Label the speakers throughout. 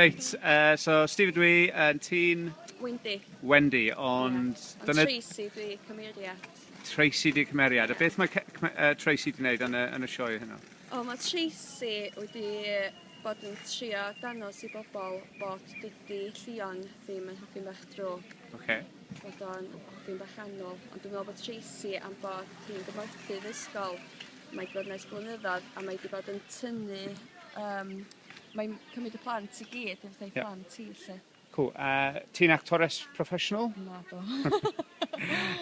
Speaker 1: Reit, so Steve dwi yn tîn Wendy, ond...
Speaker 2: Ond Tracy dwi cymeriad.
Speaker 1: Tracy di cymeriad. A beth mae Tracy di wneud yn y sioe hynny?
Speaker 2: Mae Tracy wedi bod yn trio danos i bobl bod dydy llion ddim yn hogyn bach drwg. Bod o'n hogyn bach annol. Ond dwi'n meddwl bod Tracy am bod hi'n gymorthu ddysgol. Mae wedi bod yn eis blynyddoedd a mae wedi bod yn tynnu... Mae'n cymryd y plant i gyd, efo ei plant i lle.
Speaker 1: Cool. Ti'n actores proffesiynol?
Speaker 2: Na do.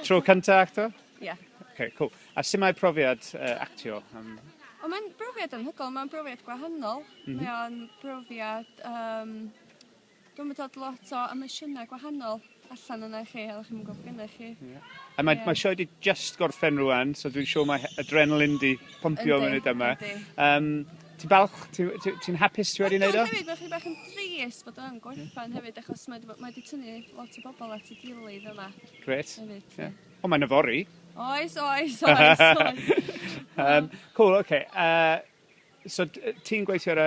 Speaker 1: Tro cynta actor?
Speaker 2: Ie.
Speaker 1: Okay, cool. A sut mae'r profiad actio?
Speaker 2: Mae'n brofiad anhygoel, mae'n brofiad gwahanol. Mae'n brofiad... Dwi'n meddwl lot o emosiynau gwahanol allan yna chi, a chi'n gwybod gyda chi.
Speaker 1: A mae sioe di just gorffen rwan, so dwi'n siŵr mae adrenalin di pompio munud yma. Ti'n balch? Ti'n hapus ti wedi wneud o?
Speaker 2: Hefyd, mae chi bach yn dris bod o'n gorffen hefyd, achos mae wedi tynnu lot o bobl at ei gilydd yma.
Speaker 1: Gret. O, mae'n yfori.
Speaker 2: Oes.
Speaker 1: Cool, oce. So, ti'n gweithio ar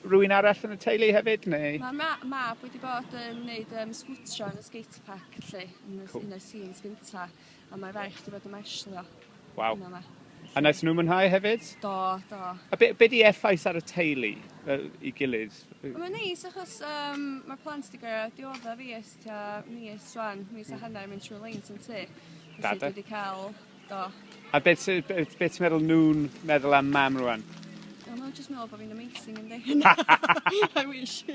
Speaker 1: rhywun arall yn y teulu hefyd, neu?
Speaker 2: Mae'r mab wedi bod yn gwneud sgwtio yn y skatepark, lle, yn un o'r scenes gynta, a mae'r faich wedi bod yn marsialio.
Speaker 1: Waw. A wnaeth nhw mwynhau hefyd?
Speaker 2: Do.
Speaker 1: A be di effaith ar y teulu i gilydd?
Speaker 2: Mae'n neis achos mae'r plant wedi gyrra dioddau fi mis a hanner mynd trwy leins yn ty. Felly dwi wedi cael, do. A
Speaker 1: beth ti'n meddwl nhw'n meddwl am mam rwan?
Speaker 2: Mae'n jyst meddwl bod fi'n amazing yn dweud. I wish.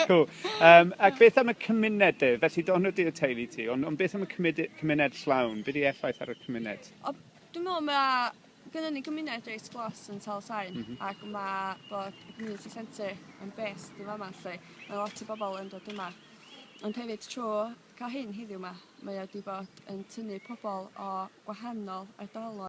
Speaker 1: Cool. Ac beth am y cymunedau? Felly do hwnnw di'r teulu ti, ond beth am y cymuned llawn? Be di effaith ar y cymuned?
Speaker 2: Dwi'n meddwl mae gynnu ni gymuned reis glos yn Tal Sain ac mae bod y community centre yn best yn fama lle. Mae lot o bobl yn dod yma. Ond hefyd tro cael hyn heddiw yma, mae wedi bod yn tynnu pobl o gwahanol ardaloedd.